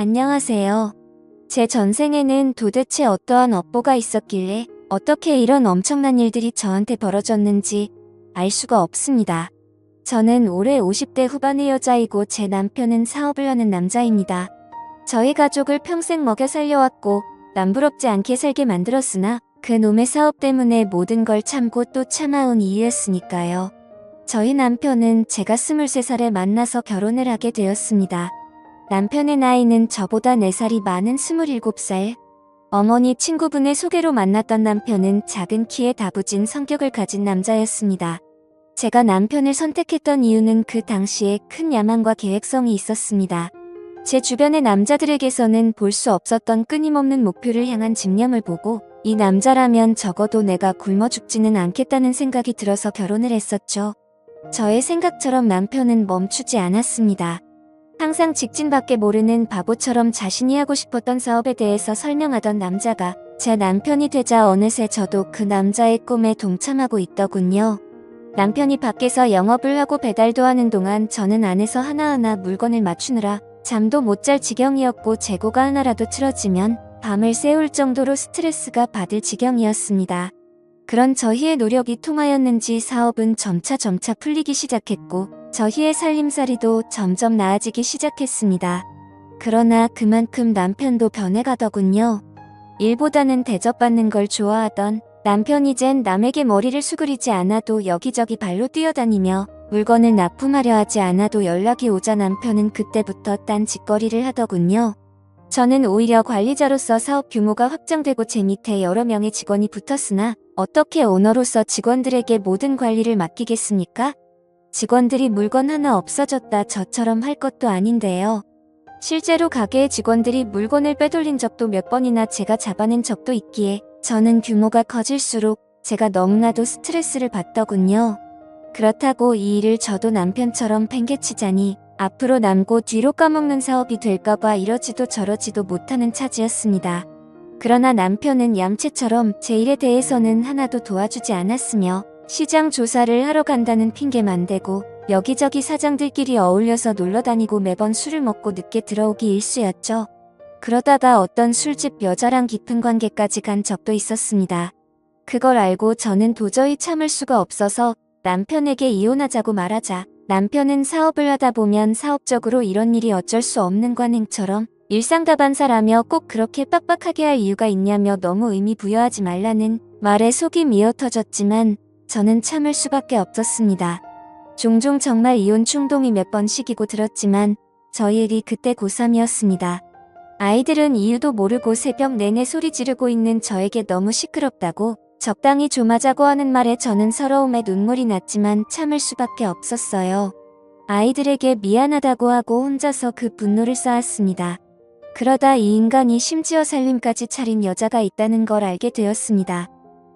안녕하세요. 제 전생에는 도대체 어떠한 업보가 있었길래 어떻게 이런 엄청난 일들이 저한테 벌어졌는지 알 수가 없습니다. 저는 올해 50대 후반의 여자이고 제 남편은 사업을 하는 남자입니다. 저희 가족을 평생 먹여 살려왔고 남부럽지 않게 살게 만들었으나 그 놈의 사업 때문에 모든 걸 참고 또 참아온 이유였으니까요. 저희 남편은 제가 23살에 만나서 결혼을 하게 되었습니다. 남편의 나이는 저보다 4살이 많은 27살. 어머니 친구분의 소개로 만났던 남편은 작은 키에 다부진 성격을 가진 남자였습니다. 제가 남편을 선택했던 이유는 그 당시에 큰 야망과 계획성이 있었습니다. 제 주변의 남자들에게서는 볼 수 없었던 끊임없는 목표를 향한 집념을 보고 이 남자라면 적어도 내가 굶어 죽지는 않겠다는 생각이 들어서 결혼을 했었죠. 저의 생각처럼 남편은 멈추지 않았습니다. 항상 직진밖에 모르는 바보처럼 자신이 하고 싶었던 사업에 대해서 설명하던 남자가 제 남편이 되자 어느새 저도 그 남자의 꿈에 동참하고 있더군요. 남편이 밖에서 영업을 하고 배달도 하는 동안 저는 안에서 하나하나 물건을 맞추느라 잠도 못 잘 지경이었고 재고가 하나라도 틀어지면 밤을 새울 정도로 스트레스가 받을 지경이었습니다. 그런 저희의 노력이 통하였는지 사업은 점차 풀리기 시작했고 저희의 살림살이도 점점 나아지기 시작했습니다. 그러나 그만큼 남편도 변해가더군요. 일보다는 대접받는 걸 좋아하던 남편이 이젠 남에게 머리를 수그리지 않아도 여기저기 발로 뛰어다니며 물건을 납품하려 하지 않아도 연락이 오자 남편은 그때부터 딴짓거리를 하더군요. 저는 오히려 관리자로서 사업 규모가 확장되고 제 밑에 여러 명의 직원이 붙었으나 어떻게 오너로서 직원들에게 모든 관리를 맡기겠습니까? 직원들이 물건 하나 없어졌다 저처럼 할 것도 아닌데요. 실제로 가게의 직원들이 물건을 빼돌린 적도 몇 번이나 제가 잡아낸 적도 있기에 저는 규모가 커질수록 제가 너무나도 스트레스를 받더군요. 그렇다고 이 일을 저도 남편처럼 팽개치자니 앞으로 남고 뒤로 까먹는 사업이 될까봐 이러지도 저러지도 못하는 차지였습니다. 그러나 남편은 얌체처럼 제 일에 대해서는 하나도 도와주지 않았으며 시장 조사를 하러 간다는 핑계만 대고 여기저기 사장들끼리 어울려서 놀러다니고 매번 술을 먹고 늦게 들어오기 일쑤였죠. 그러다가 어떤 술집 여자랑 깊은 관계까지 간 적도 있었습니다. 그걸 알고 저는 도저히 참을 수가 없어서 남편에게 이혼하자고 말하자 남편은 사업을 하다 보면 사업적으로 이런 일이 어쩔 수 없는 관행처럼 일상다반사라며 꼭 그렇게 빡빡하게 할 이유가 있냐며 너무 의미 부여하지 말라는 말에 속이 미어 터졌지만 저는 참을 수밖에 없었습니다. 종종 정말 이혼 충동이 몇 번 시기고 들었지만 저희 일이 그때 고3이었습니다. 아이들은 이유도 모르고 새벽 내내 소리 지르고 있는 저에게 너무 시끄럽다고 적당히 좀 하자고 하는 말에 저는 서러움에 눈물이 났지만 참을 수밖에 없었어요. 아이들에게 미안하다고 하고 혼자서 그 분노를 쌓았습니다. 그러다 이 인간이 심지어 살림까지 차린 여자가 있다는 걸 알게 되었습니다.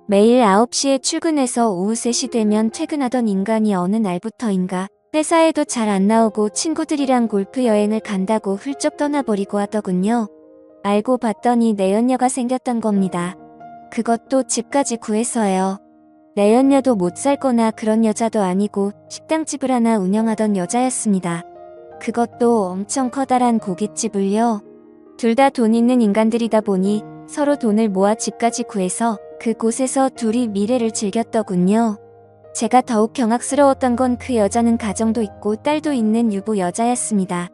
매일 9시에 출근해서 오후 3시 되면 퇴근하던 인간이 어느 날부터인가 회사에도 잘 안 나오고 친구들이랑 골프 여행을 간다고 훌쩍 떠나버리고 하더군요. 알고 봤더니 내연녀가 생겼던 겁니다. 그것도 집까지 구해서요. 내연녀도 못 살거나 그런 여자도 아니고 식당집을 하나 운영하던 여자였습니다. 그것도 엄청 커다란 고깃집을요. 둘 다 돈 있는 인간들이다 보니 서로 돈을 모아 집까지 구해서 그곳에서 둘이 미래를 즐겼더군요. 제가 더욱 경악스러웠던 건 그 여자는 가정도 있고 딸도 있는 유부 여자였습니다.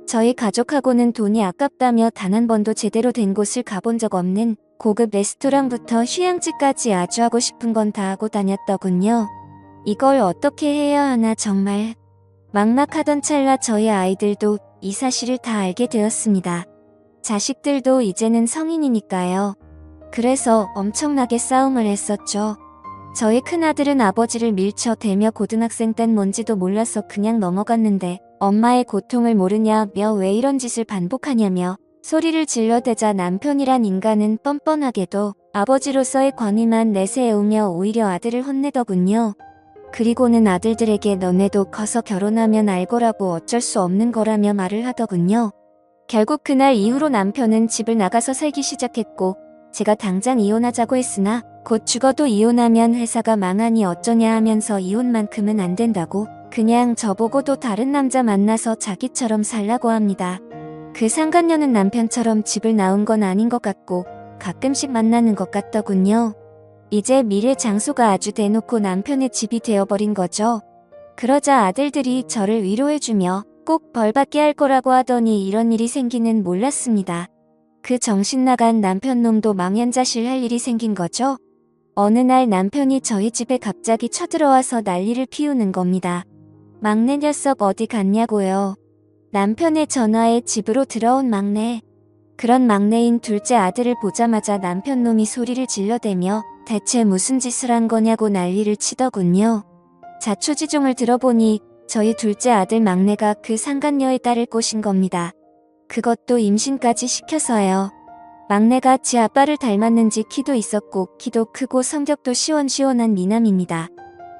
저희 가족하고는 돈이 아깝다며 단 한 번도 제대로 된 곳을 가본 적 없는 고급 레스토랑부터 휴양지까지 아주 하고 싶은 건 다 하고 다녔더군요. 이걸 어떻게 해야 하나 정말. 막막하던 찰나 저희 아이들도 이 사실을 다 알게 되었습니다. 자식들도 이제는 성인이니까요. 그래서 엄청나게 싸움을 했었죠. 저희 큰아들은 아버지를 밀쳐대며 고등학생 땐 뭔지도 몰라서 그냥 넘어갔는데 엄마의 고통을 모르냐며 왜 이런 짓을 반복하냐며 소리를 질러대자 남편이란 인간은 뻔뻔하게도 아버지로서의 권위만 내세우며 오히려 아들을 혼내더군요. 그리고는 아들들에게 너네도 커서 결혼하면 알거라고 어쩔 수 없는 거라며 말을 하더군요. 결국 그날 이후로 남편은 집을 나가서 살기 시작했고 제가 당장 이혼하자고 했으나 곧 죽어도 이혼하면 회사가 망하니 어쩌냐 하면서 이혼만큼은 안 된다고 그냥 저보고도 다른 남자 만나서 자기처럼 살라고 합니다. 그 상간녀는 남편처럼 집을 나온 건 아닌 것 같고 가끔씩 만나는 것 같더군요. 이제 미래 장소가 아주 대놓고 남편의 집이 되어버린 거죠. 그러자 아들들이 저를 위로해주며 꼭 벌받게 할 거라고 하더니 이런 일이 생기는 몰랐습니다. 그 정신나간 남편 놈도 망연자실 할 일이 생긴 거죠. 어느 날 남편이 저희 집에 갑자기 쳐들어와서 난리를 피우는 겁니다. 막내 녀석 어디 갔냐고요. 남편의 전화에 집으로 들어온 막내. 그런 막내인 둘째 아들을 보자마자 남편 놈이 소리를 질러대며 대체 무슨 짓을 한 거냐고 난리를 치더군요. 자초지종을 들어보니 저희 둘째 아들 막내가 그 상간녀의 딸을 꼬신 겁니다. 그것도 임신까지 시켜서요. 막내가 지 아빠를 닮았는지 키도 있었고 키도 크고 성격도 시원시원한 미남입니다.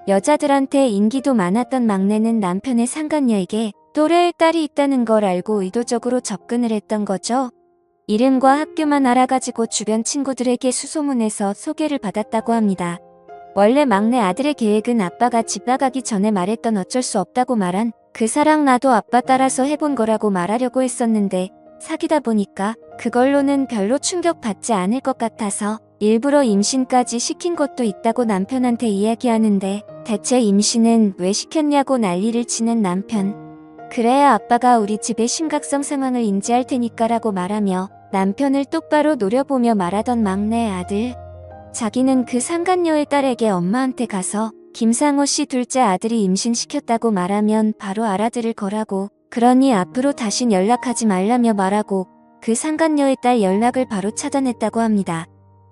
여자들한테 인기도 많았던 막내는 남편의 상간녀에게 또래의 딸이 있다는 걸 알고 의도적으로 접근을 했던 거죠. 이름과 학교만 알아가지고 주변 친구들에게 수소문해서 소개를 받았다고 합니다. 원래 막내 아들의 계획은 아빠가 집 나가기 전에 말했던 어쩔 수 없다고 말한 그 사랑 나도 아빠 따라서 해본 거라고 말하려고 했었는데 사귀다 보니까 그걸로는 별로 충격받지 않을 것 같아서 일부러 임신까지 시킨 것도 있다고 남편한테 이야기하는데 대체 임신은 왜 시켰냐고 난리를 치는 남편. 그래야 아빠가 우리 집의 심각성 상황을 인지할 테니까라고 말하며 남편을 똑바로 노려보며 말하던 막내 아들. 자기는 그 상간녀의 딸에게 엄마한테 가서 김상호 씨 둘째 아들이 임신시켰다고 말하면 바로 알아들을 거라고, 그러니 앞으로 다신 연락하지 말라며 말하고 그 상간녀의 딸 연락을 바로 차단했다고 합니다.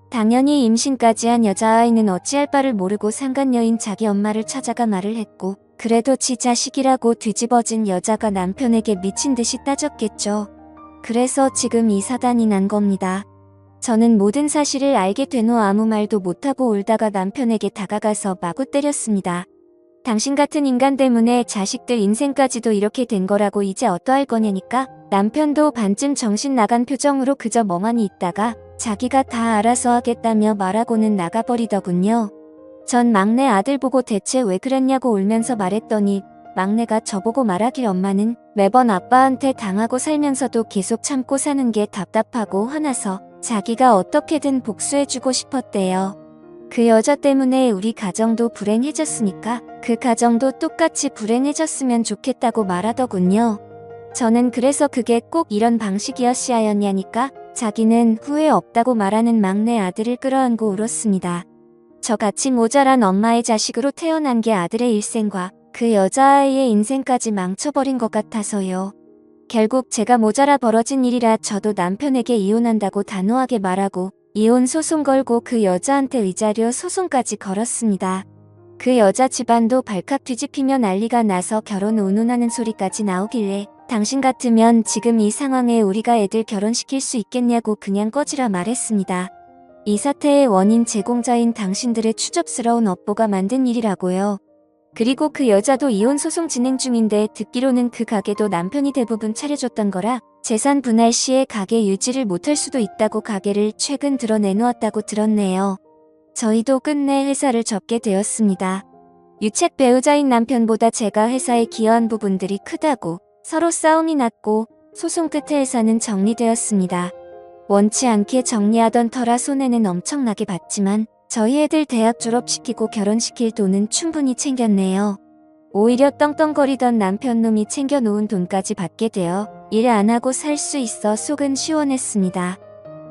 당연히 임신까지 한 여자아이는 어찌할 바를 모르고 상간녀인 자기 엄마를 찾아가 말을 했고, 그래도 지 자식이라고 뒤집어진 여자가 남편에게 미친 듯이 따졌겠죠. 그래서 지금 이 사단이 난 겁니다. 저는 모든 사실을 알게 된 후 아무 말도 못하고 울다가 남편에게 다가가서 마구 때렸습니다. 당신 같은 인간 때문에 자식들 인생까지도 이렇게 된 거라고 이제 어떠할 거냐니까. 남편도 반쯤 정신 나간 표정으로 그저 멍하니 있다가 자기가 다 알아서 하겠다며 말하고는 나가버리더군요. 전 막내 아들 보고 대체 왜 그랬냐고 울면서 말했더니 막내가 저보고 말하길 엄마는 매번 아빠한테 당하고 살면서도 계속 참고 사는 게 답답하고 화나서 자기가 어떻게든 복수해주고 싶었대요. 그 여자 때문에 우리 가정도 불행해졌으니까 그 가정도 똑같이 불행해졌으면 좋겠다고 말하더군요. 저는 그래서 그게 꼭 이런 방식이었어야 했냐니까 자기는 후회 없다고 말하는 막내 아들을 끌어안고 울었습니다. 저같이 모자란 엄마의 자식으로 태어난 게 아들의 일생과 그 여자아이의 인생까지 망쳐버린 것 같아서요. 결국 제가 모자라 벌어진 일이라 저도 남편에게 이혼한다고 단호하게 말하고 이혼 소송 걸고 그 여자한테 위자료 소송까지 걸었습니다. 그 여자 집안도 발칵 뒤집히며 난리가 나서 결혼 운운하는 소리까지 나오길래 당신 같으면 지금 이 상황에 우리가 애들 결혼시킬 수 있겠냐고 그냥 꺼지라 말했습니다. 이 사태의 원인 제공자인 당신들의 추접스러운 업보가 만든 일이라고요. 그리고 그 여자도 이혼 소송 진행 중인데 듣기로는 그 가게도 남편이 대부분 차려줬던 거라 재산 분할 시에 가게 유지를 못할 수도 있다고 가게를 최근 들어 내놓았다고 들었네요. 저희도 끝내 회사를 접게 되었습니다. 유책 배우자인 남편보다 제가 회사에 기여한 부분들이 크다고 서로 싸움이 났고 소송 끝에 회사는 정리되었습니다. 원치 않게 정리하던 터라 손해는 엄청나게 봤지만 저희 애들 대학 졸업시키고 결혼시킬 돈은 충분히 챙겼네요. 오히려 떵떵거리던 남편놈이 챙겨놓은 돈까지 받게 되어 일 안 하고 살 수 있어 속은 시원했습니다.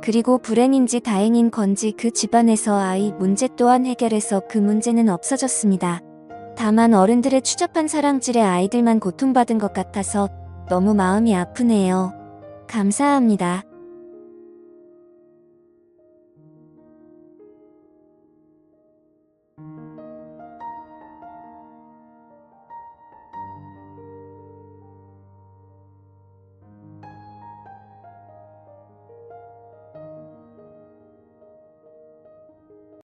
그리고 불행인지 다행인 건지 그 집안에서 아이 문제 또한 해결해서 그 문제는 없어졌습니다. 다만 어른들의 추잡한 사랑질에 아이들만 고통받은 것 같아서 너무 마음이 아프네요. 감사합니다.